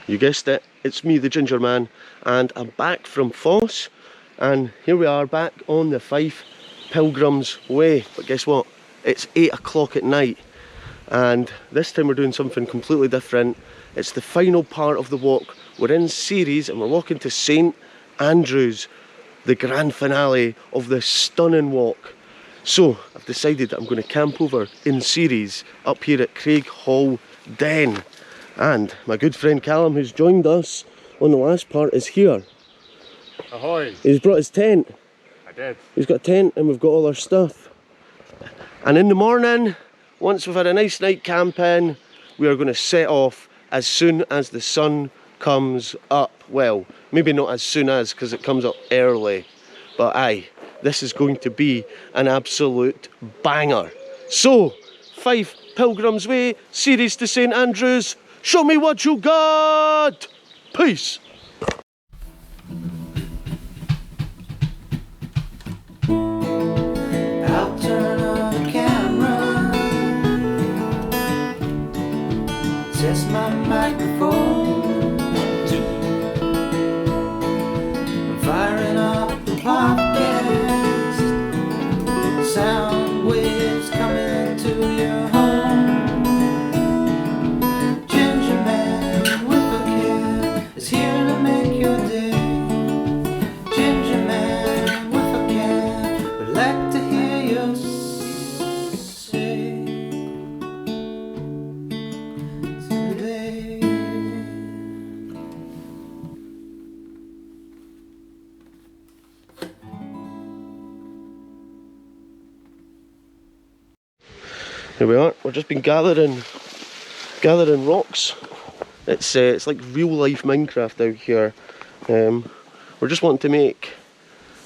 You guessed it, it's me, the Ginger Man, and I'm back from Foss, and here we are back on the Fife Pilgrims Way. But guess what? It's 8 o'clock at night, and this time we're doing something completely different. It's the final part of the walk. We're in Ceres and we're walking to St Andrews, the grand finale of this stunning walk. So I've decided that I'm going to camp over in Ceres up here at Craig Hall Den. And my good friend Callum, who's joined us on the last part, is here. Ahoy! He's brought his tent. I did. He's got a tent and we've got all our stuff. And in the morning, once we've had a nice night camping, we are going to set off as soon as the sun comes up. Well, maybe not as soon as, because it comes up early. But aye, this is going to be an absolute banger. So, Fife Pilgrims Way, Ceres to St Andrews. Show me what you got! Peace! I'll turn on the camera, test my microphone, I'm firing up the podcast, sound waves coming to your home. Here we are, we've just been gathering rocks. It's like real life Minecraft out here. We're just wanting to make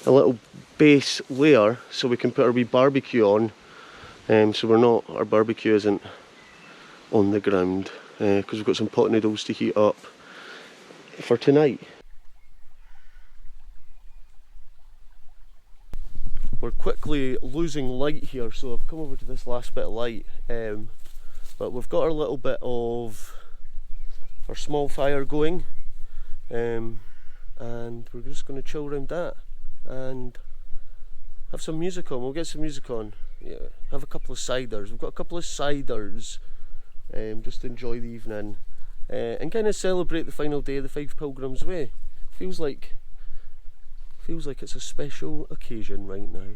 a little base layer so we can put our wee barbecue on. So our barbecue isn't on the ground, because we've got some pot noodles to heat up for tonight. We're quickly losing light here, so I've come over to this last bit of light, but we've got our little bit of our small fire going, and we're just going to chill around that and have some music on. We'll get some music on, yeah, have a couple of ciders. We've got a couple of ciders, just to enjoy the evening, and kind of celebrate the final day of the Fife Pilgrims Way. Feels like it's a special occasion right now.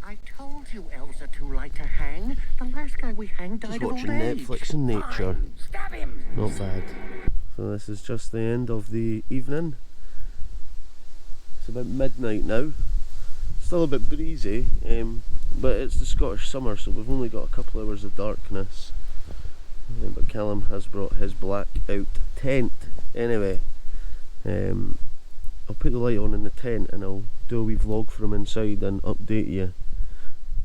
I told you elves are too light to hang. The last guy we hanged died Just of old watching age. Netflix and nature. Fine, stab him. Not bad. So this is just the end of the evening. It's about midnight now. Still a bit breezy, but it's the Scottish summer, so we've only got a couple hours of darkness. But Callum has brought his blackout tent. Anyway, I'll put the light on in the tent and I'll do a wee vlog from inside and update you.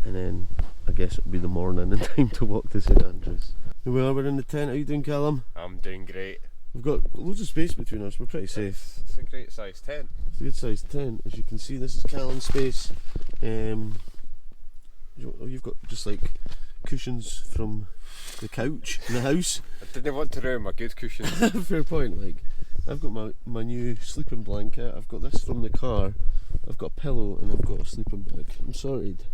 And then I guess it'll be the morning and time to walk to St Andrews. Here we are, we're in the tent. How you doing, Callum? I'm doing great. We've got loads of space between us, we're pretty safe. It's a great sized tent. It's a good sized tent. As you can see, this is Callum's space. You've got just like cushions from the couch in the house. I didn't want to ruin my good cushions. Fair point. Like, I've got my new sleeping blanket, I've got this from the car, I've got a pillow and I've got a sleeping bag. I'm sorted.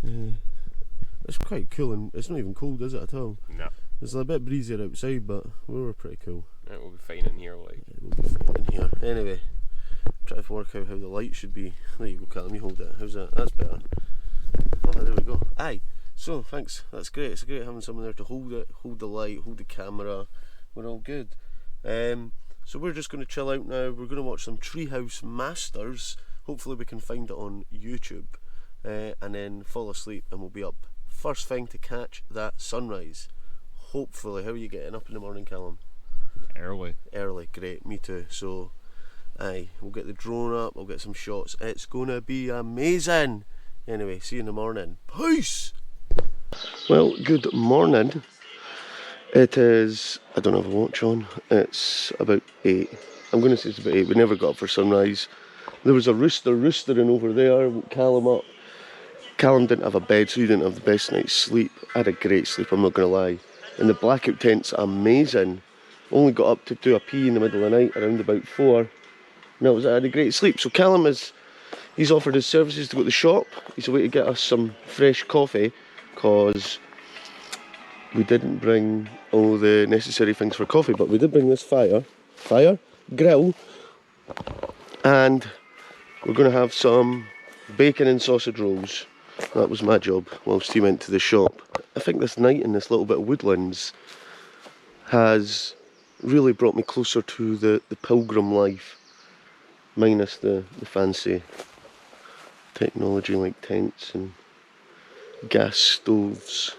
It's quite cool and it's not even cold, is it, at all? No. It's a bit breezier outside, but we were pretty cool. It will be fine in here, like. It will be fine in here. Anyway, I'm trying to work out how the light should be. There you go, Callum, you hold it. How's that? That's better. Oh, there we go. Aye. So, thanks. That's great. It's great having someone there to hold it, hold the light, hold the camera. We're all good. So we're just going to chill out now. We're going to watch some Treehouse Masters. Hopefully we can find it on YouTube, and then fall asleep and we'll be up first thing to catch that sunrise. Hopefully. How are you getting up in the morning, Callum? Early. Early, great, me too. So aye, we'll get the drone up, we'll get some shots. It's gonna be amazing. Anyway, see you in the morning. Peace! Well, good morning. It is, I don't have a watch on, it's about 8. I'm going to say it's about 8, we never got up for sunrise. There was a rooster roostering over there, woke Callum up. Callum didn't have a bed, so he didn't have the best night's sleep. I had a great sleep, I'm not going to lie. And the blackout tent's amazing. Only got up to do a pee in the middle of the night around about 4. And that was, I had a great sleep. So Callum he's offered his services to go to the shop. He's away to get us some fresh coffee, because we didn't bring all the necessary things for coffee, but we did bring this grill, and we're going to have some bacon and sausage rolls. That was my job whilst he went to the shop. I think this night in this little bit of woodlands has really brought me closer to the pilgrim life, minus the fancy technology like tents and gas stoves.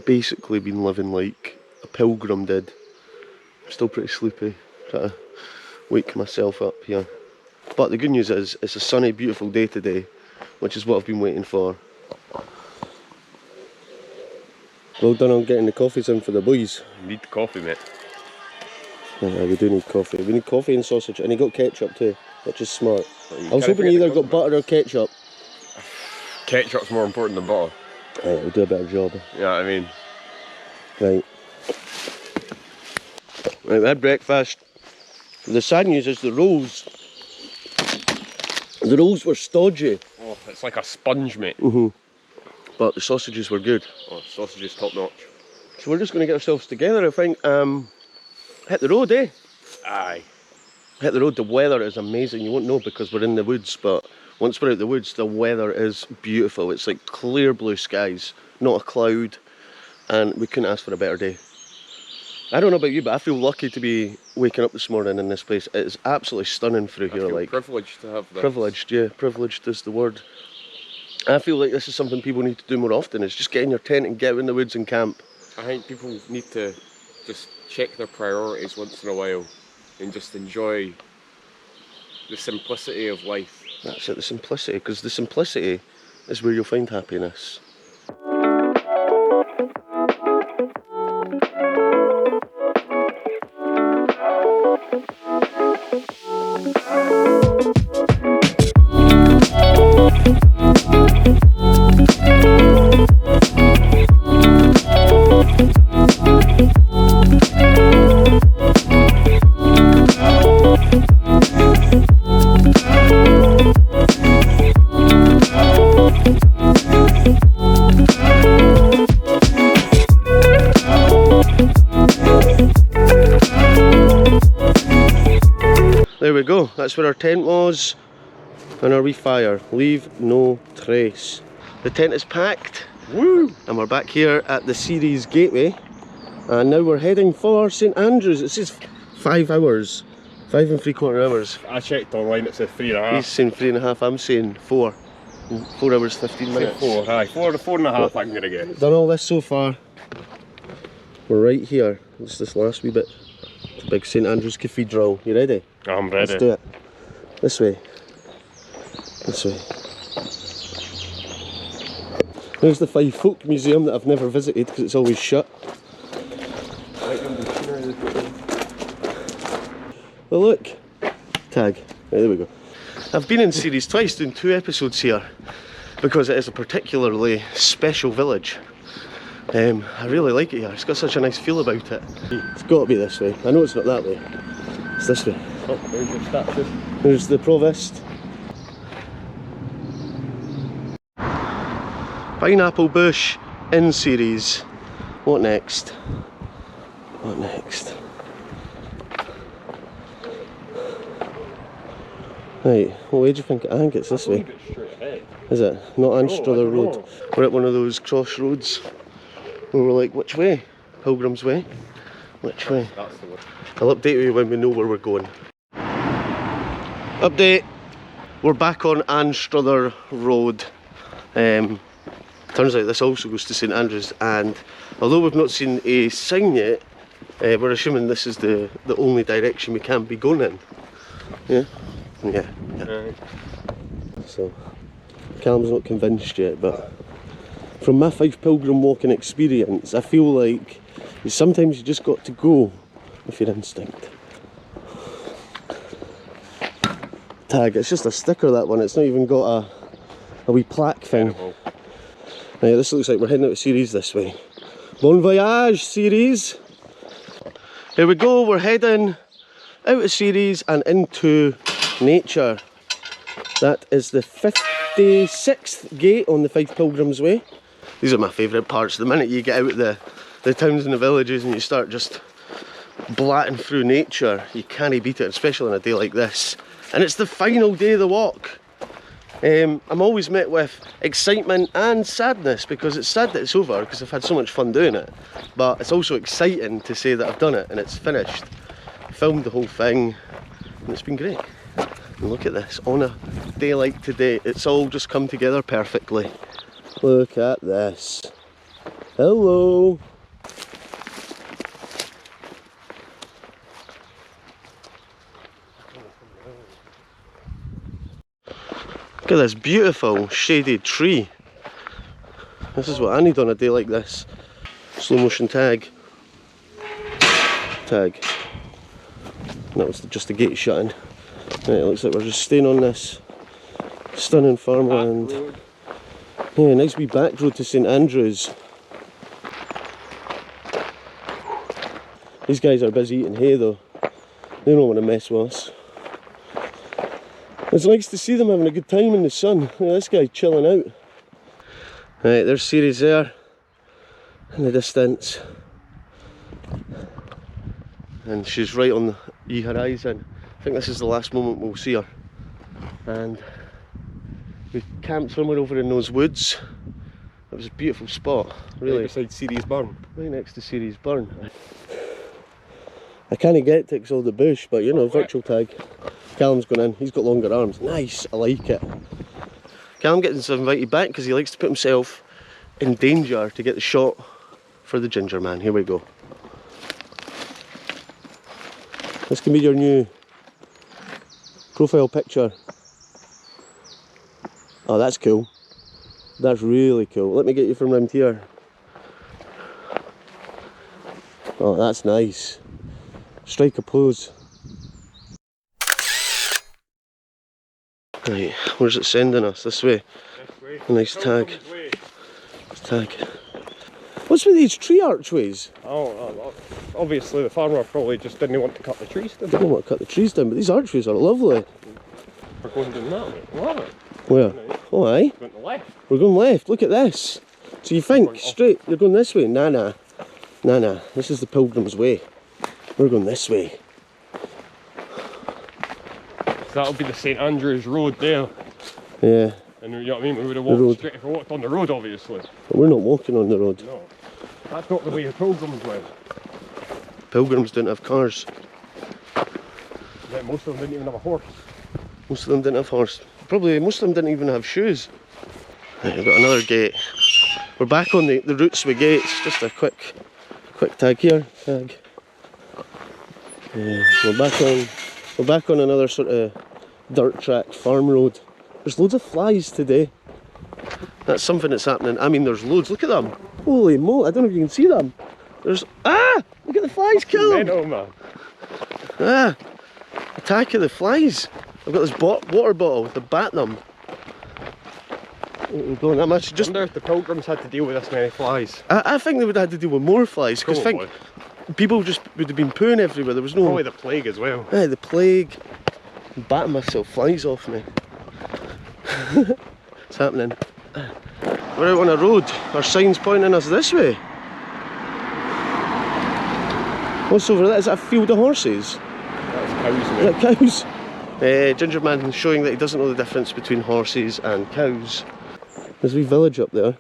Basically been living like a pilgrim did. I'm still pretty sleepy, trying to wake myself up here. But the good news is, it's a sunny, beautiful day today, which is what I've been waiting for. Well done on getting the coffees in for the boys. Need the coffee, mate. Yeah, we do need coffee. We need coffee and sausage, and he got ketchup too, which is smart. I was hoping he either got butter or ketchup. Ketchup's more important than butter. Right, we'll do a better job. Yeah, I mean. Right, we had breakfast. The sad news is the rolls were stodgy. Oh, it's like a sponge, mate. But the sausages were good. Oh, sausage is top notch. So we're just going to get ourselves together, I think. Hit the road, eh? Aye. Hit the road. The weather is amazing. You won't know because we're in the woods, but once we're out the woods, the weather is beautiful. It's like clear blue skies, not a cloud, and we couldn't ask for a better day. I don't know about you, but I feel lucky to be waking up this morning in this place. It is absolutely stunning through here. I feel like privileged to have this. Privileged, yeah, privileged is the word. I feel like this is something people need to do more often. Is just get in your tent and get out in the woods and camp. I think people need to just check their priorities once in a while and just enjoy the simplicity of life. That's it, the simplicity, because the simplicity is where you'll find happiness. There we go, that's where our tent was, and our wee fire. Leave no trace. The tent is packed. Woo! And we're back here at the Ceres gateway, and now we're heading for St Andrews. It says 5 hours, 5 3/4 hours. I checked online, it said 3.5. He's saying 3.5, I'm saying 4. 4 hours 15 minutes. 4, aye. 4.5 I'm gonna get. Done all this so far. We're right here. It's this last wee bit. The big St Andrews Cathedral. You ready? I'm ready. Let's do it. This way. This way. There's the Fife Folk Museum that I've never visited because it's always shut. Well, look. Tag. Right, there we go. I've been in Ceres twice, doing 2 episodes here because it is a particularly special village. I really like it here. It's got such a nice feel about it. It's got to be this way. I know it's not that way. It's this way. Oh, there's your statue. There's the provost. Pineapple bush in Ceres. What next? What next? Right, well, where do you think? I think it's this way. It's straight ahead. Is it? Not Anstruther I don't Road. know. We're at one of those crossroads where we're like, which way? Pilgrims Way? Which way? That's the one. I'll update you when we know where we're going. Update. We're back on Anstruther Road. Turns out this also goes to St Andrews, and although we've not seen a sign yet, we're assuming this is the only direction we can be going in. Yeah? Yeah. So, Callum's not convinced yet, but from my Fife Pilgrim walking experience, I feel like sometimes you just got to go with your instinct. Tag, it's just a sticker, that one. It's not even got a wee plaque thing. Right, this looks like we're heading out to Ceres this way. Bon voyage, Ceres. Here we go, we're heading out of Ceres and into nature. That is the 56th gate on the Fife Pilgrims Way. These are my favourite parts. The minute you get out of the towns and the villages and you start just blatting through nature, you can't beat it, especially on a day like this. And it's the final day of the walk. I'm always met with excitement and sadness, because it's sad that it's over because I've had so much fun doing it, but it's also exciting to say that I've done it and it's finished. I filmed the whole thing and it's been great. And look at this, on a day like today, it's all just come together perfectly. Look at this. Hello. Look at this beautiful shaded tree. This is what I need on a day like this. Slow motion tag. Tag. And that was just the gate shutting. Right, it looks like we're just staying on this stunning farmland. Yeah, nice wee back road to St Andrews. These guys are busy eating hay though. They don't want to mess with us. It's nice to see them having a good time in the sun. Look at this guy chilling out. Right, there's Ceres there in the distance. And she's right on the horizon. I think this is the last moment we'll see her. And we camped somewhere over in those woods. It was a beautiful spot, really. Right beside Ceres Burn. Right next to Ceres Burn. I can't get to it because of the bush, but you know, virtual tag. Callum's gone in, he's got longer arms. Nice, I like it. Callum gets invited back because he likes to put himself in danger to get the shot for the ginger man. Here we go. This can be your new profile picture. Oh, that's cool. That's really cool. Let me get you from round here. Oh, that's nice. Strike a pose. Right, where's it sending us? This way. This way. A nice tag. Way. Tag. What's with these tree archways? Oh, obviously the farmer probably just didn't want to cut the trees down. I don't want to cut the trees down, but these archways are lovely. We're going down that way. Love it. Where? Oh, aye. Going to the left. We're going left. Look at this. So you think straight, you're going this way? Nah, nah. Nah, nah. This is the Pilgrims Way. We're going this way. That'll be the St Andrews Road there. Yeah. And you know what I mean? We would have walked straight if we walked on the road, obviously. But we're not walking on the road. No. That's not the way the Pilgrims went. Pilgrims didn't have cars. Yeah, most of them didn't even have a horse. Most of them didn't have horse. Probably most of them didn't even have shoes. Right, we've got another gate. We're back on the routes with gates. Just a quick tag here. Tag. Yeah, we're back on another sort of dirt track farm road. There's loads of flies today. That's something that's happening. I mean, there's loads. Look at them. Holy moly! I don't know if you can see them. There's look at the flies, kill them. Mental, man. Attack of the flies. I've got this water bottle to bat them. Going that much. Just I wonder if the Pilgrims had to deal with this many flies. I think they would have had to deal with more flies, because Probably. people just would have been pooing everywhere. There was no. Probably the plague as well. Aye, the plague. I'm batting myself, flies off me. It's happening. We're out on a road. Our sign's pointing us this way. What's over there? Is that a field of horses? That's cows, Is mate. that cows? Ginger man showing that he doesn't know the difference between horses and cows. There's a wee village up there.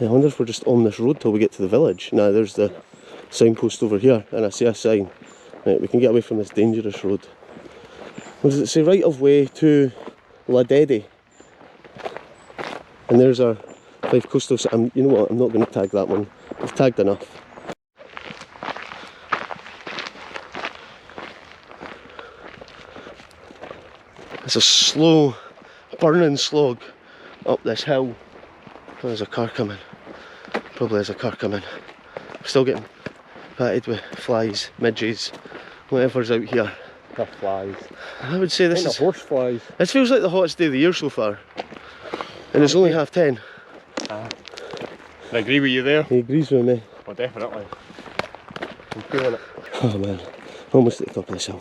I wonder if we're just on this road till we get to the village. Nah, there's the signpost over here, and I see a sign. Right, we can get away from this dangerous road. What does it say? Right of way to La Dedi. And there's our Fife Coastal. You know what? I'm not going to tag that one. We've tagged enough. It's a slow, burning slog up this hill. Oh, there's a car coming. Probably there's a car coming. We're still getting patted with flies, midges, whatever's out here. The flies. I would say this is. horse flies. This feels like the hottest day of the year so far. And it's only 10:30. I agree with you there. He agrees with me. Oh, definitely. I'm feeling it. Oh man, almost at the top of this hill.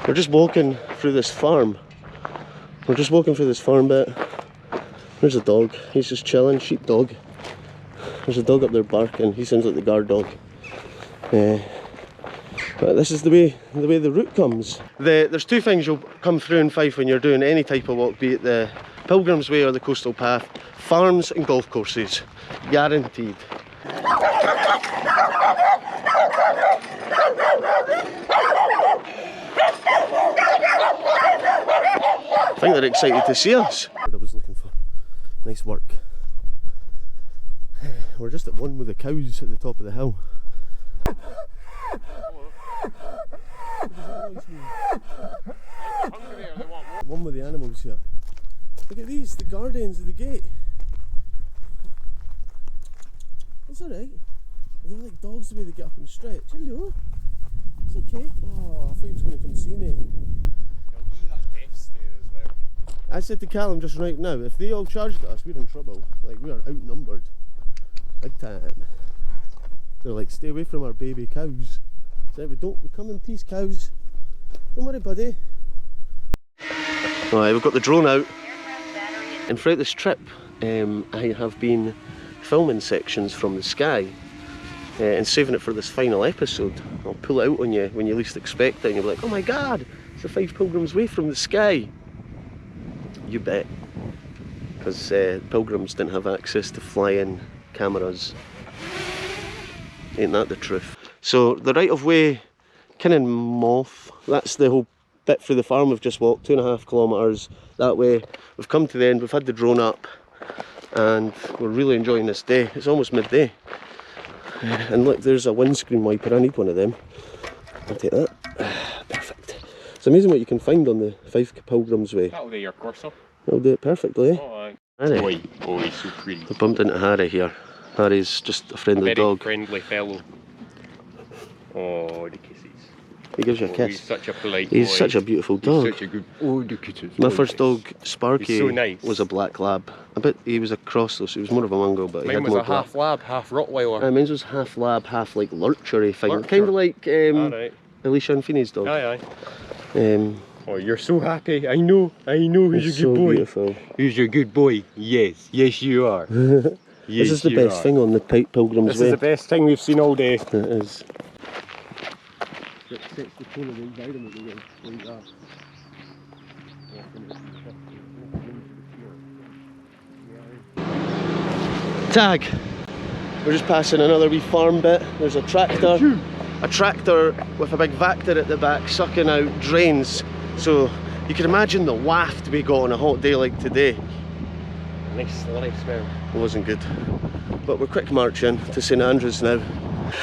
We're just walking through this farm. We're just walking through this farm bit. There's a dog. He's just chilling. Sheep dog. There's a dog up there barking. He sounds like the guard dog. But this is the way the route comes. There's two things you'll come through in Fife when you're doing any type of walk, be it the Pilgrims Way or the Coastal Path: farms and golf courses. Guaranteed. I think they're excited to see us. I was looking for nice work. We're just at one with the cows at the top of the hill. One with the animals here. Look at these, the guardians of the gate. It's alright. They're like dogs the way they get up and stretch. Hello. It's okay. Oh, I thought he was going to come see me. I said to Callum just right now, if they all charged us, we're in trouble. Like, we are outnumbered. Big time. They're like, stay away from our baby cows. So we come in peace, cows. Don't worry, buddy. Alright, we've got the drone out. And throughout this trip, I have been filming sections from the sky and saving it for this final episode. I'll pull it out on you when you least expect it and you'll be like, oh my god, it's the Fife Pilgrims Way from the sky. You bet. Because pilgrims didn't have access to fly-in cameras. Ain't that the truth? So the right of way, Kinnan Moth, that's the whole bit through the farm we've just walked, 2.5 kilometres that way. We've come to the end, we've had the drone up and we're really enjoying this day. It's almost midday. And look, there's a windscreen wiper, I need one of them. I'll take that. Perfect. It's amazing what you can find on the Fife Pilgrims Way. That'll do your Corso. That'll do it perfectly, eh? Oh, aye. Harry. Oh, he's so pretty. I bumped into Harry here. Harry's just a friendly dog. Very friendly fellow. Oh, the kisses. He gives you a kiss. He's such a polite He's boy. such a beautiful dog. He's such a good... Oh, the kisses. My first dog, Sparky, He's so nice. was a black lab. I bet he was a cross though, so he was more of a mungo, but he Mine had was more a black. half lab, half Rottweiler. Mine was half lab, half like lurchery thing. Lurcher. Kind of like Alright. Alicia and Feeney's dog. Aye, aye. Oh, you're so happy. I know who's He's your good so boy. beautiful. Who's your good boy? Yes, yes you are. Yes, This is the you best are. thing on the Pilgrims This Way. is the best thing we've seen all day. It is. It sets the tone of the environment like that. Tag! We're just passing another wee farm bit. There's a tractor with a big vector at the back sucking out drains. So you can imagine the waft we got on a hot day like today. Nice slurry smell. It wasn't good. But we're quick marching to St Andrews now.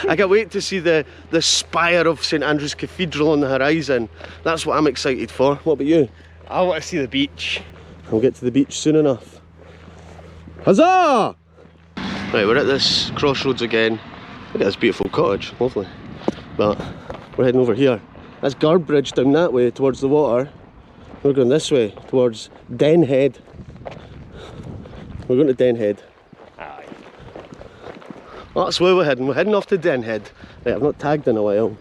I can't wait to see the spire of St Andrews Cathedral on the horizon. That's what I'm excited for. What about you? I want to see the beach. We'll get to the beach soon enough. Huzzah! Right, we're at this crossroads again. Look at this beautiful cottage, lovely. But we're heading over here. That's Guard Bridge down that way towards the water. We're going this way towards Den Head. We're going to Den Head. Aye. Well, that's where we're heading. We're heading off to Den Head. Right, I've not tagged in a while.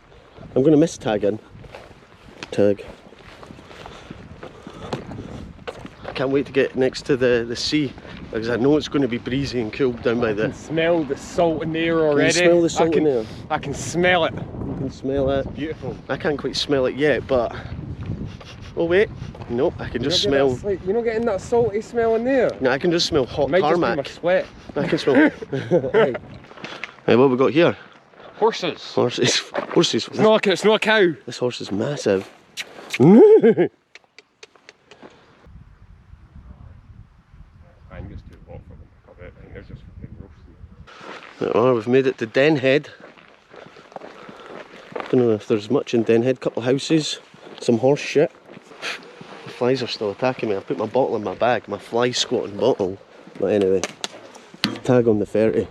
I'm going to miss tagging. Tag. I can't wait to get next to the sea because I know it's going to be breezy and cool down by I the... can smell the salt in the air already. Can you smell the salt in there? I can smell it. You can smell it. Beautiful. I can't quite smell it yet, but... Oh wait, nope, I can just smell... You're not getting that salty smell in there? No, I can just smell hot Might tarmac. just be my sweat. I can smell... Hey. Hey, what have we got here? Horses. Horses. Horses. It's not a cow. This horse is massive. I'm just too hot for them. I think they're just fucking roasting. Oh, we've made it to Den Head. Don't know if there's much in Den Head. Couple of houses, some horse shit. The flies are still attacking me. I put my bottle in my bag, my fly squatting bottle. But anyway, tag on the 30.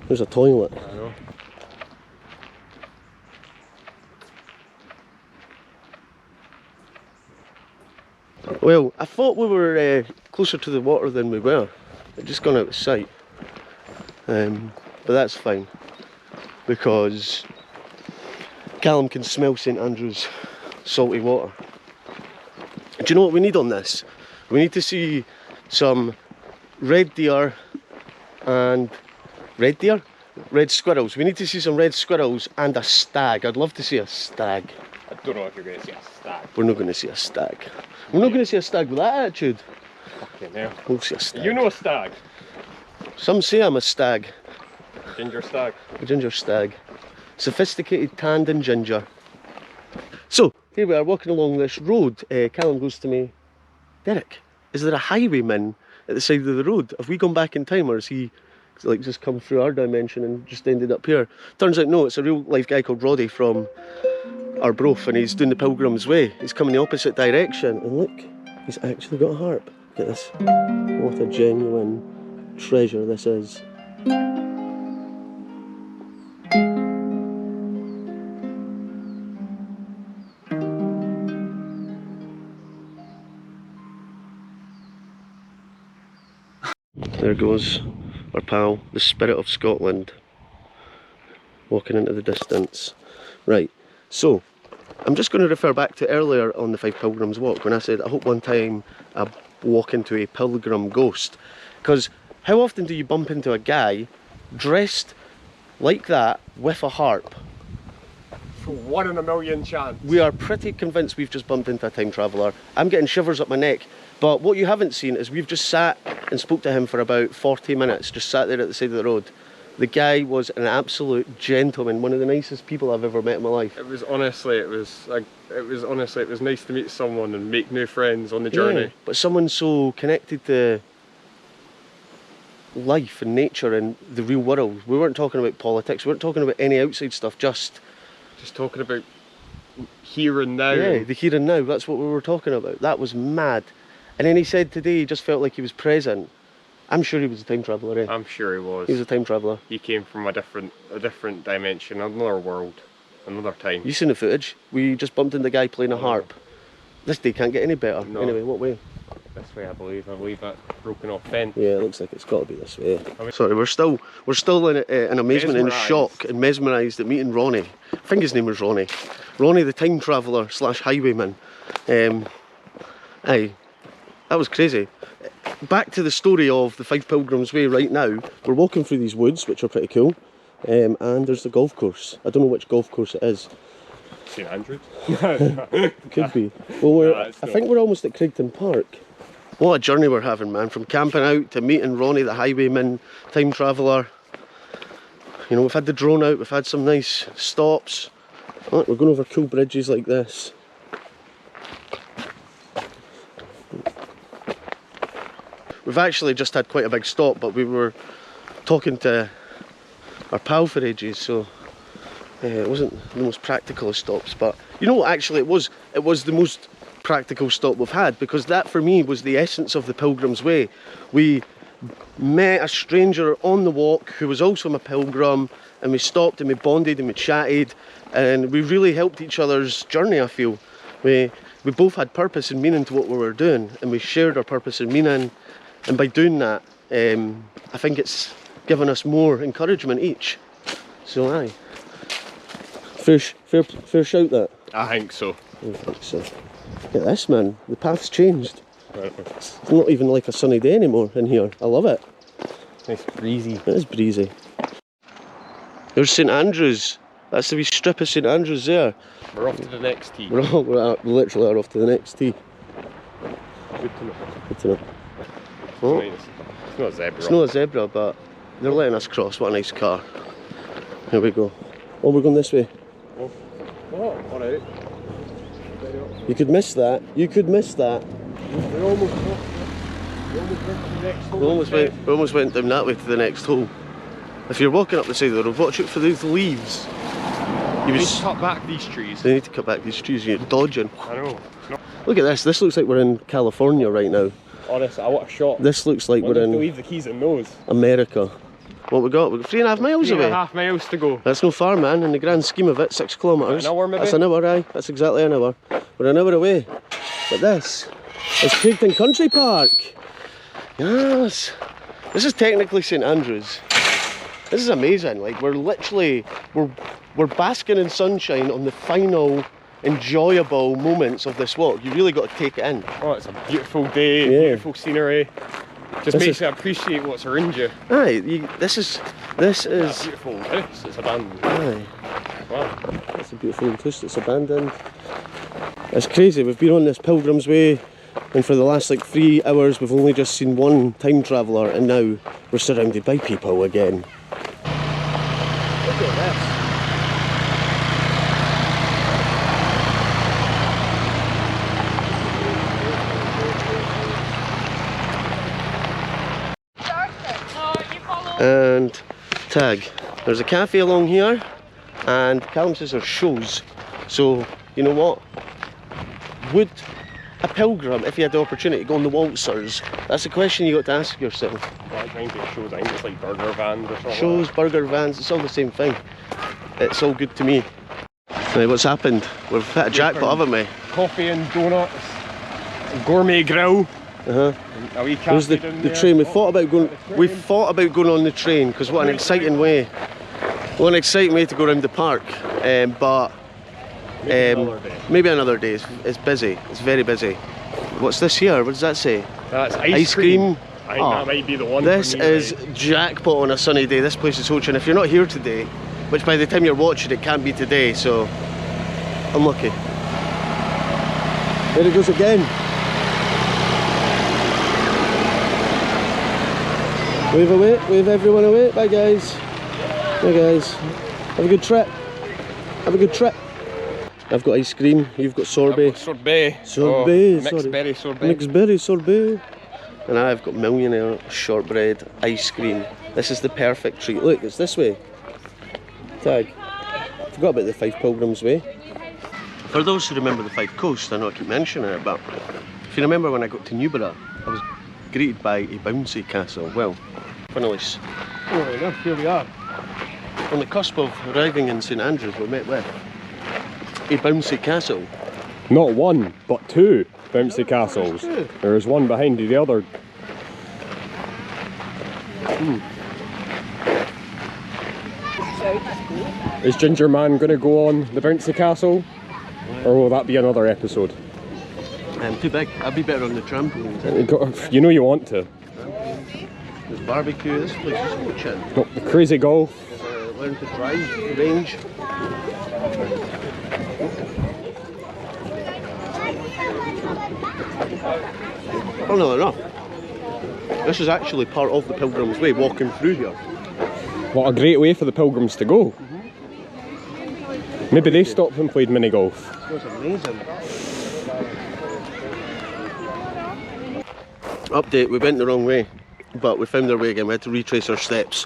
There's a toilet. I know. Well, I thought we were closer to the water than we were. We've just gone out of sight. but that's fine because Callum can smell St Andrews salty water. Do you know what we need on this? We need to see some red deer and red squirrels. We need to see some red squirrels and a stag. I'd love to see a stag. I don't know if you're going to see a stag. We're not going to see a stag. We're not going to see a stag with that attitude. Fucking hell. We'll see a stag. You know a stag? Some say I'm a stag. Ginger stag. A ginger stag. Sophisticated, tanned and ginger. So, here we are walking along this road. Callum goes to me, Derek, is there a highwayman at the side of the road? Have we gone back in time, or has he like just come through our dimension and just ended up here? Turns out no, it's a real life guy called Roddy from Arbroath, and he's doing the Pilgrims Way. He's coming the opposite direction, and look, he's actually got a harp. Look at this. What a genuine treasure this is. There goes our pal, the Spirit of Scotland, walking into the distance. Right, so I'm just going to refer back to earlier on the Fife Pilgrims walk when I said I hope one time I walk into a pilgrim ghost. Because how often do you bump into a guy dressed like that with a harp? For 1 in a million chance. We are pretty convinced we've just bumped into a time traveller. I'm getting shivers up my neck. But what you haven't seen is we've just sat and spoke to him for about 40 minutes, just sat there at the side of the road. The guy was an absolute gentleman, one of the nicest people I've ever met in my life. It was nice to meet someone and make new friends on the journey. Yeah, but someone so connected to life and nature and the real world. We weren't talking about politics, we weren't talking about any outside stuff, just talking about here and now. Yeah, the here and now, that's what we were talking about. That was mad. And then he said today he just felt like he was present. I'm sure he was a time traveller, eh? I'm sure he was. He was a time traveller. He came from a different dimension, another world, another time. You seen the footage? We just bumped into the guy playing a harp. This day can't get any better. No. Anyway, what way? This way, I believe that broken off fence. Yeah, it looks like it's got to be this way. Sorry, we're still in amazement and shock and mesmerised at meeting Ronnie. I think his name was Ronnie. Ronnie, the time traveller / highwayman. Aye, that was crazy. Back to the story of the Fife Pilgrims Way right now. We're walking through these woods, which are pretty cool, and there's the golf course. I don't know which golf course it is. St Andrews? Could be. Well, I think we're almost at Crigton Park. What a journey we're having, man. From camping out to meeting Ronnie, the highwayman, time traveller. You know, we've had the drone out, we've had some nice stops. Look, we're going over cool bridges like this. We've actually just had quite a big stop, but we were talking to our pal for ages, so it wasn't the most practical of stops. But you know what, actually it was the most practical stop we've had, because that for me was the essence of the Pilgrim's Way. We met a stranger on the walk who was also a pilgrim, and we stopped and we bonded and we chatted, and we really helped each other's journey. I feel we both had purpose and meaning to what we were doing, and we shared our purpose and meaning, and by doing that I think it's given us more encouragement each. So aye, fair shout that. I think so. I think so. Look at this, man, the path's changed. It's not even like a sunny day anymore in here. I love it. It's breezy. It is breezy. There's St Andrews. That's the wee strip of St Andrews there. We're off to the next tee. We literally are off to the next tee. Good to know. Good to know. Oh, It's not a zebra. it's not a zebra, but they're letting us cross. What a nice car. Here we go. Oh, we're going this way. Oh, alright. You could miss that. You could miss that. We're almost went to the next hole. We almost went down that way to the next hole. If you're walking up the side of the road, watch out for those leaves. You need to cut back these trees. They need to cut back these trees. You're dodging. I know. Look at this. This looks like we're in California right now. Honestly, I want a shot. This looks like we're to in leave the keys in those. America. What we got? We've got 3.5 miles away. 3.5 miles to go. That's no far, man, in the grand scheme of it. 6 kilometres. An hour maybe? That's an hour, aye. That's exactly an hour. We're an hour away. But this is Crigton Country Park. Yes. This is technically St Andrews. This is amazing. Like we're literally we're basking in sunshine on the final enjoyable moments of this walk. You really got to take it in. Oh, it's a beautiful day, beautiful scenery. Just makes you appreciate what's around you. Aye, this is That beautiful house. It's abandoned. Aye. Wow. That's a beautiful house that's abandoned. It's crazy. We've been on this Pilgrim's Way, and for the last like 3 hours we've only just seen one time traveller, and now we're surrounded by people again. Look at this. And tag. There's a cafe along here, and Callum says there's shows. So, you know what? Would a pilgrim, if he had the opportunity to go on the waltzers, that's a question you got to ask yourself. Well, I think it's shows. I think it's like burger vans or something. Shows, burger vans, it's all the same thing. It's all good to me. Right, what's happened? We've hit a jackpot, haven't we? Coffee and donuts, a gourmet grill. A wee There's the cafe down there. train. We thought about going on the train, because what an exciting way. What an exciting way to go around the park. But maybe another day. It's busy. It's very busy. What's this here? What does that say? That's ice cream. I think Oh, that might be the one. This for me, is right? jackpot on a sunny day. This place is Ho-Chin. If you're not here today, which by the time you're watching it can't be today, so unlucky. There it goes again. Wave away, wave everyone away. Bye guys. Bye guys. Have a good trip. Have a good trip. I've got ice cream, you've got sorbet. Sorbet. Sorbet, Mixed sorry. berry sorbet. Mixed berry sorbet. And I've got millionaire shortbread ice cream. This is the perfect treat. Look, it's this way. Tag. Forgot about the Fife Pilgrims Way. For those who remember the Fife Coast, I know I keep mentioning it, but if you remember when I got to Newborough, I was greeted by a bouncy castle. Well, funnily enough, here we are. On the cusp of arriving in St Andrews, we're met with a bouncy castle. Not one, but two bouncy castles. two. There is one behind the other. Is Ginger Man going to go on the bouncy castle? Or will that be another episode? Too big. I'd be better on the trampolines. You know you want to. There's barbecue. This place is Ho-Chin. No, the crazy golf. Learn to drive range. Oh no. This is actually part of the Pilgrim's Way, walking through here. What a great way for the pilgrims to go. Maybe they stopped and played mini golf. It was amazing. Update, we went the wrong way, but we found our way again. We had to retrace our steps.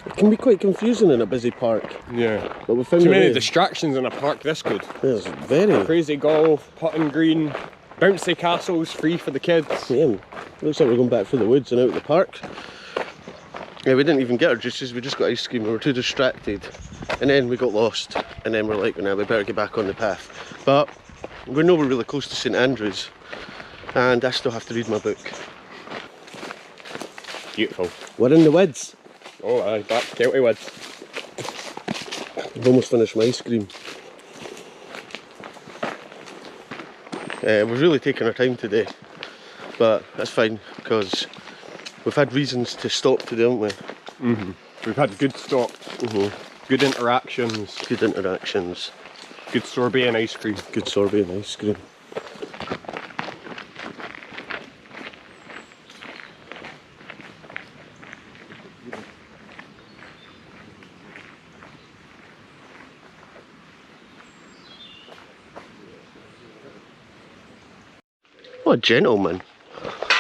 It can be quite confusing in a busy park. Yeah. But we found Too our many way. distractions in a park this good. It's very. Crazy golf, putting green, bouncy castles, free for the kids. Yeah, looks like we're going back through the woods and out of the park. Yeah, we didn't even get our juices, we just got ice cream. We were too distracted. And then we got lost. And then we're like, nah, we better get back on the path. But we know we're really close to St Andrews. And I still have to read my book. Beautiful. We're in the woods. Oh aye, back to Kelty Woods. I've almost finished my ice cream. We've really taken our time today. But that's fine, because we've had reasons to stop today, haven't we? We've had good stops, good interactions, Good interactions. good sorbet and ice cream. Good sorbet and ice cream. What a gentleman.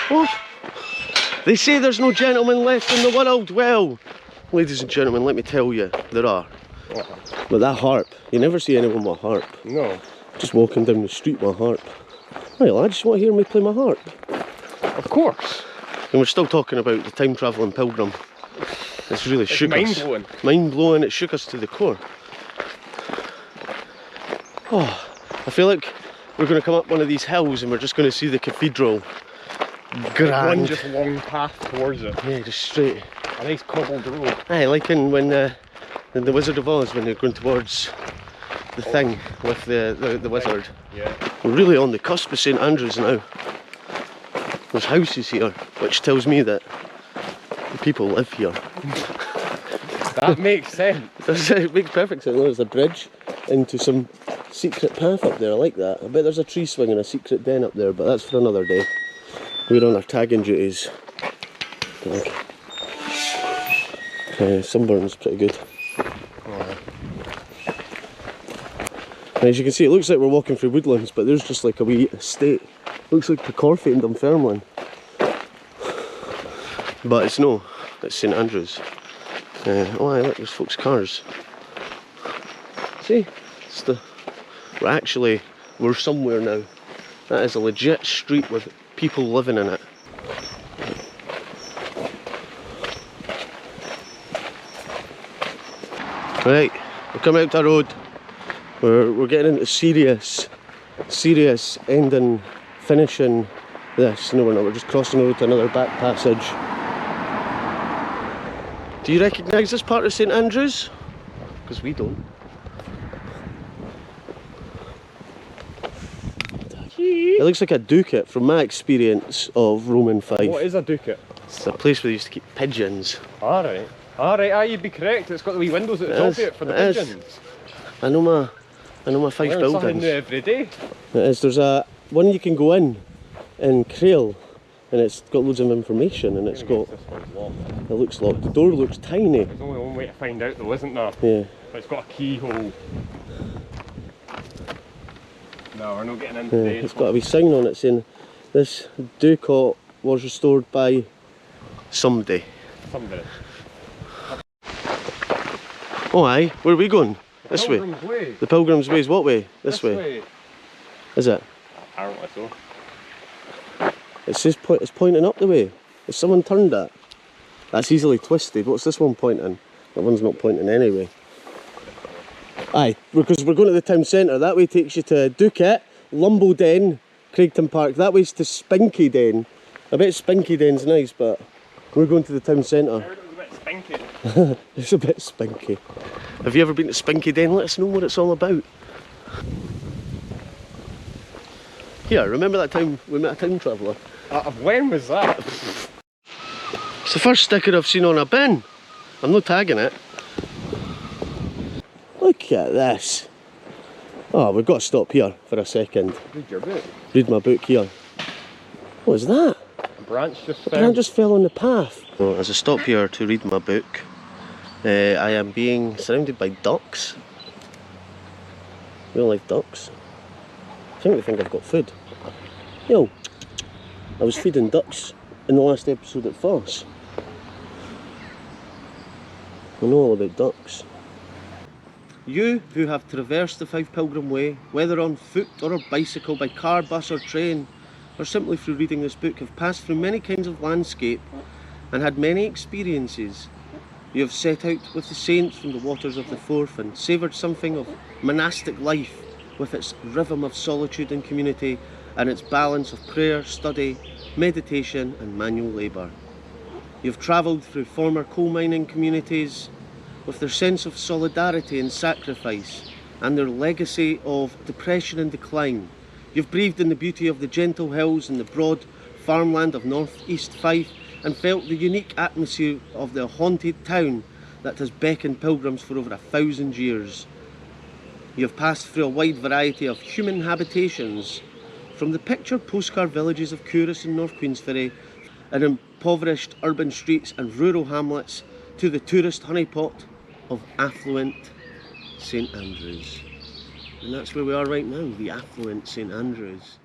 What? They say there's no gentlemen left in the world. Well, ladies and gentlemen, let me tell you, there are. But that harp, you never see anyone with a harp. No. Just walking down the street with a harp. Right, lads, you want to hear me play my harp? Of course. And we're still talking about the time travelling pilgrim. It's really shook us. mind-blowing. Mind blowing, it shook us to the core. Oh, I feel like we're going to come up one of these hills and we're just going to see the cathedral. One Grand. just long path towards it. Yeah, just straight. A nice cobbled road. Aye, like in the Wizard of Oz when they're going towards the thing with the wizard. Yeah. We're really on the cusp of St Andrews now. There's houses here, which tells me that the people live here. That makes sense. It makes perfect sense. There's a bridge into some secret path up there. I like that. I bet there's a tree swing and a secret den up there, but that's for another day. We're on our tagging duties. Sunburn's pretty good. And as you can see, it looks like we're walking through woodlands, but there's just like a wee estate. Looks like Pecorfey and Dunfermline. But it's no, it's St Andrews. Oh aye, look, there's folks' cars. See, it's we're somewhere now. That is a legit street with people living in it. Right, we're coming out to the road. We're getting into Ceres ending, finishing this. No, we're not. We're just crossing the road to another back passage. Do you recognise this part of St Andrews? Because we don't. It looks like a ducat from my experience of Roman Fife. What is a ducat? It's a place where they used to keep pigeons. Alright. Alright, you'd be correct. It's got the wee windows at the top of it for the pigeons. I know my Fife Learn something buildings. new every day. It is. There's one you can go in Crail, and it's got loads of information, and it's got. This one's locked. It looks locked. The door looks tiny. There's only one way to find out though, isn't there? Yeah. But it's got a keyhole. No, we're not getting in today. It's got a wee sign on it saying this ducat was restored by somebody. Somebody. Oh aye, where are we going? This way. Pilgrim's Way. The Pilgrims Way is what way? This way. Is it? Apparently so. It says it's pointing up the way. Has someone turned that? That's easily twisted. What's this one pointing? That one's not pointing anyway. Aye, because we're going to the town centre. That way takes you to Ducat, Lumbo Den, Craigton Park. That way's to Spinky Den. I bet Spinky Den's nice, but we're going to the town centre. I heard it was a bit spinky. It's a bit spinky. Have you ever been to Spinky Den? Let us know what it's all about. Here, remember that time we met a time traveller? When was that? It's the first sticker I've seen on a bin. I'm not tagging it. Look at this. Oh, we've got to stop here for a second. Read your book. Read my book here. What is that? A branch just fell. The branch just fell on the path. So, as I stop here to read my book, I am being surrounded by ducks. Real life ducks. I think they think I've got food. Yo, I was feeding ducks in the last episode at Foss. I know all about ducks. You who have traversed the Fife Pilgrim Way, whether on foot or a bicycle, by car, bus or train, or simply through reading this book, have passed through many kinds of landscape and had many experiences. You have set out with the saints from the waters of the Forth and savoured something of monastic life with its rhythm of solitude and community and its balance of prayer, study, meditation and manual labour. You have travelled through former coal mining communities with their sense of solidarity and sacrifice and their legacy of depression and decline. You've breathed in the beauty of the gentle hills and the broad farmland of North East Fife and felt the unique atmosphere of the haunted town that has beckoned pilgrims for over 1,000 years. You have passed through a wide variety of human habitations, from the pictured postcard villages of Ceres and North Queensferry and impoverished urban streets and rural hamlets to the tourist honeypot of affluent St Andrews. And that's where we are right now, the affluent St Andrews.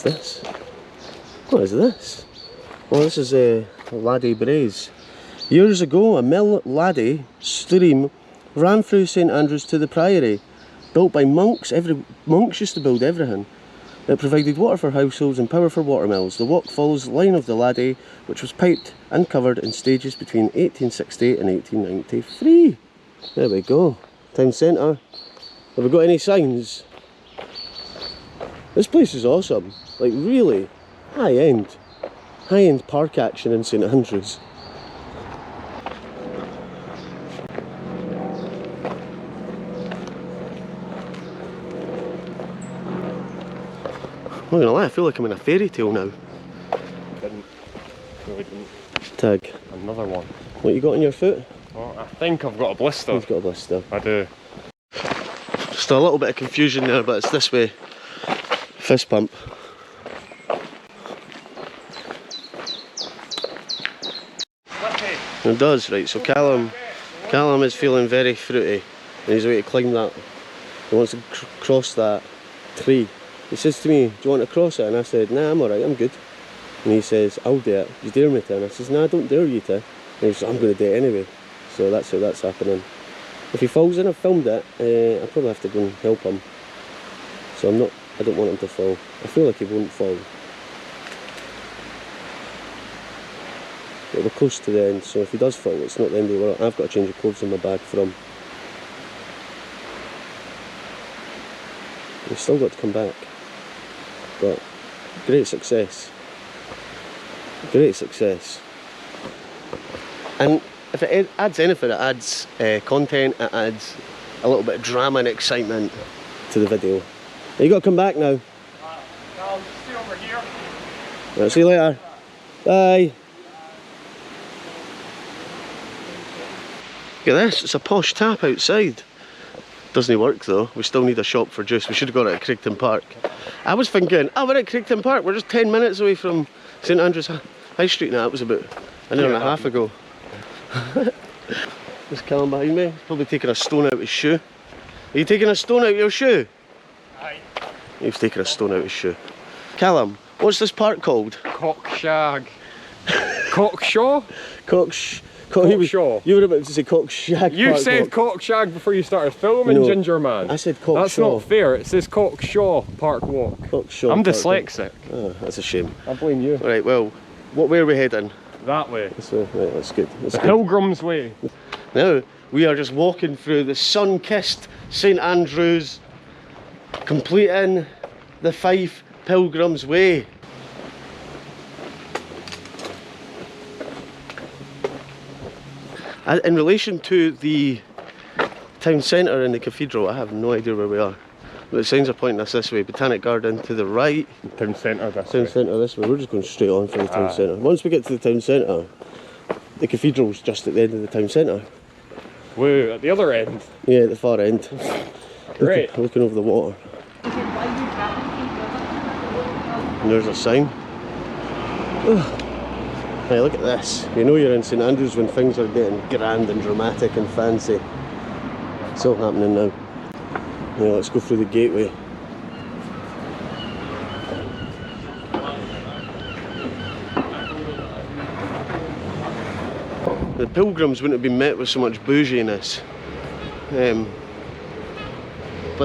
What's this? What is this? Oh, this is Laddie Braes. Years ago, a mill Laddie stream ran through St Andrews to the Priory, built by monks. Monks used to build everything. It provided water for households and power for watermills. The walk follows the line of the Laddie, which was piped and covered in stages between 1860 and 1893. There we go. Town centre. Have we got any signs? This place is awesome. Like really high-end park action in St Andrews. I'm not gonna lie, I feel like I'm in a fairy tale now. Didn't. Really didn't. Tag. Another one. What you got on your foot? Oh, I think I've got a blister. You've got a blister. I do. Just a little bit of confusion there, but it's this way. Fist pump. It does, right, so Callum is feeling very fruity and he's away to climb that. He wants to cross that tree. He says to me, do you want to cross it? And I said, nah, I'm alright, I'm good. And he says, I'll do it. You dare me to? And I says, nah, I don't dare you to. And he says, I'm going to do it anyway. So that's how that's happening. If he falls in, I've filmed it, I'll probably have to go and help him. So I don't want him to fall. I feel like he won't fall. But we're close to the end, so if he does fall, it's not the end of the world. I've got a change of clothes in my bag for him. He's still got to come back. But great success. Great success. And if it adds anything, it adds content, it adds a little bit of drama and excitement to the video. You got to come back now. I'll stay over here. Right, see you later. Bye. Look at this, it's a posh tap outside. Doesn't work though, we still need a shop for juice. We should have got it at Crichton Park. I was thinking, oh, we're at Crichton Park, we're just 10 minutes away from St Andrews High Street now. That was about an hour and a half ago. There's Callum behind me, he's probably taking a stone out of his shoe. Are you taking a stone out of your shoe? Aye. He's taking a stone out of his shoe. Callum, what's this park called? Cockshag. Cockshaw? Cockshaw. You were about to say Cockshag. You said Cockshag before you started filming, no, Ginger Man. I said Cockshaw. That's not fair. It says Cockshaw Park Walk. Cockshaw. I'm Park dyslexic. Walk. Oh, that's a shame. I blame you. Right, well, way are we heading? That way. This way. Right, that's good. That's The good. Pilgrims Way. Now, we are just walking through the sun-kissed St Andrews, completing the Fife Pilgrims Way. In relation to the town centre and the cathedral, I have no idea where we are. But the signs are pointing us this way. Botanic Garden to the right. Town centre this Town way. centre this way. We're just going straight on for the town centre. Once we get to the town centre, the cathedral's just at the end of the town centre. Woo, at the other end. Yeah, at the far end. Great. Looking over the water. And there's a sign. Hey, look at this. You know you're in St Andrews when things are getting grand and dramatic and fancy. It's all happening now. Yeah, let's go through the gateway. The pilgrims wouldn't have been met with so much bouginess. But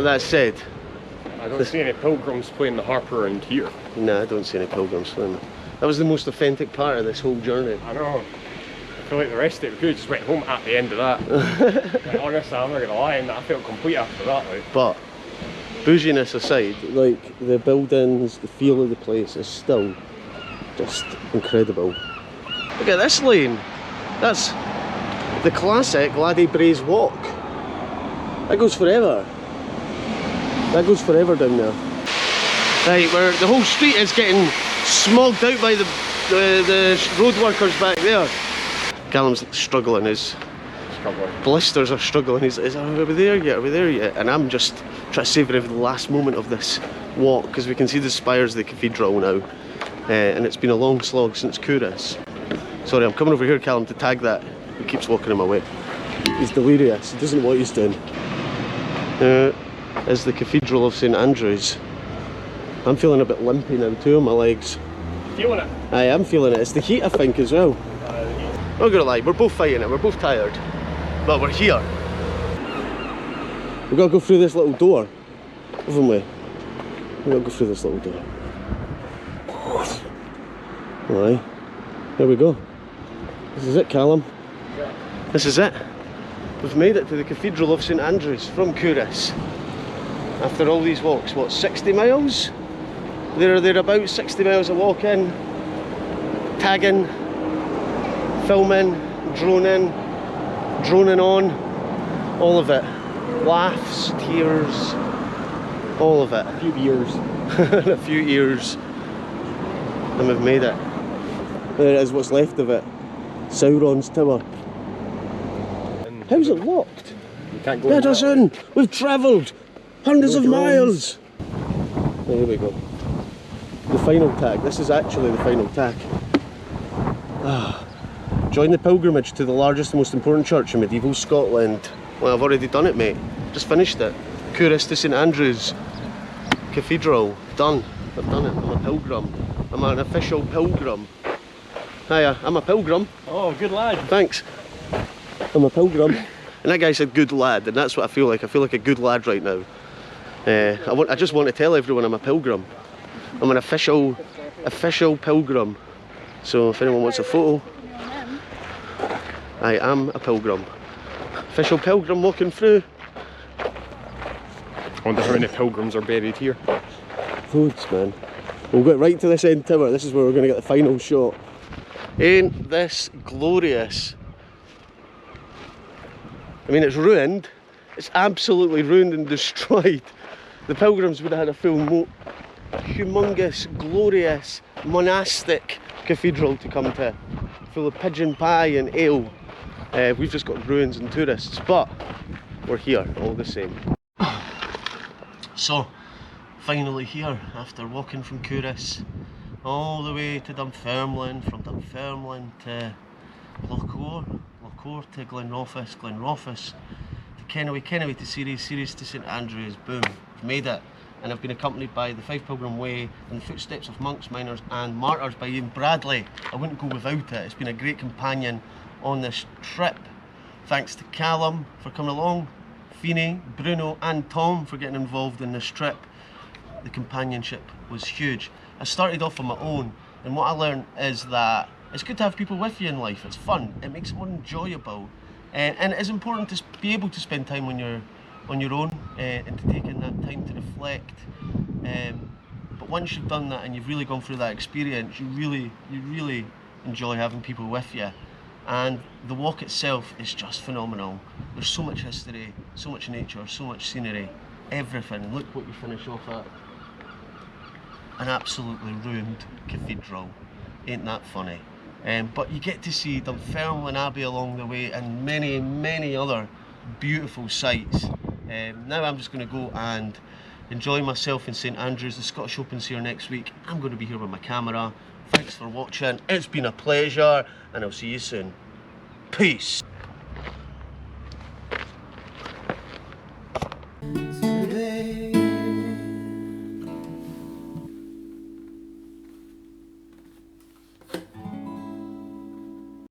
that said, I don't see any pilgrims playing the harp around here. nah, I don't see any pilgrims playing. That was the most authentic part of this whole journey. I know. I feel like the rest of it, we could have just went home at the end of that. Like, honestly, I'm not going to lie, and I felt complete after that. Like. But bouginess aside, like the buildings, the feel of the place is still just incredible. Look at this lane. That's the classic Laddie Braes walk. That goes forever. That goes forever down there. Right, where the whole street is getting smogged out by the road workers back there. Callum's struggling, his blisters are struggling. He's are we there yet? Are we there yet? And I'm just trying to savour every last moment of this walk because we can see the spires of the cathedral now. And it's been a long slog since Ceres. Sorry, I'm coming over here, Callum, to tag that. He keeps walking in my way. He's delirious, he doesn't know what he's doing. Is the Cathedral of St Andrews. I'm feeling a bit limpy now too on my legs. Feeling it? I am feeling it. It's the heat, I think, as well. Not gonna lie, we're both fighting it, we're both tired. But we're here. We've got to go through this little door, haven't we? We've got to go through this little door. Aye. Here we go. This is it, Callum. This is it. We've made it to the Cathedral of St Andrews from Ceres. After all these walks, what, 60 miles? They're about 60 miles of walking, tagging, filming, droning on, all of it. Laughs, tears, all of it. A few beers. A few years. And we've made it. There it is, what's left of it. Sauron's tower. How's it locked? You can't go Let us in! We've travelled hundreds of miles! There we go. The final tag. This is actually the final tag. Join the pilgrimage to the largest and most important church in medieval Scotland. Well, I've already done it, mate. Just finished it. Ceres to St Andrews Cathedral. Done. I've done it. I'm a pilgrim. I'm an official pilgrim. Hiya, I'm a pilgrim. Oh, good lad. Thanks. I'm a pilgrim. And that guy said good lad, and that's what I feel like. I feel like a good lad right now. I just want to tell everyone I'm a pilgrim. I'm an official pilgrim. So if anyone wants a photo, I am a pilgrim. Official pilgrim walking through. I wonder how many pilgrims are buried here. Loads, man. We'll get right to this end tower. This is where we're going to get the final shot. Ain't this glorious? I mean, it's ruined. It's absolutely ruined and destroyed. The pilgrims would have had a full, humongous, glorious, monastic cathedral to come to, full of pigeon pie and ale. We've just got ruins and tourists, but we're here all the same. So, finally here, after walking from Ceres all the way to Dunfermline, from Dunfermline to Lochore to Glenrothes, to Kennoway to Ceres, Ceres to St Andrews. Boom, we've made it. And I've been accompanied by the Fife Pilgrims Way and the footsteps of monks, miners and martyrs by Ian Bradley. I wouldn't go without it. It's been a great companion on this trip. Thanks to Callum for coming along, Feeney, Bruno and Tom for getting involved in this trip. The companionship was huge. I started off on my own, and what I learned is that it's good to have people with you in life. It's fun, it makes it more enjoyable, and it is important to be able to spend time on your own and to take in that time to reflect. But once you've done that and you've really gone through that experience, you really enjoy having people with you. And the walk itself is just phenomenal. There's so much history, so much nature, so much scenery, everything. And look what you finish off at. An absolutely ruined cathedral. Ain't that funny? But you get to see Dunfermline Abbey along the way and many, many other beautiful sights. Now I'm just going to go and enjoy myself in St Andrews. The Scottish Open's here next week. I'm going to be here with my camera. Thanks for watching. It's been a pleasure, and I'll see you soon. Peace.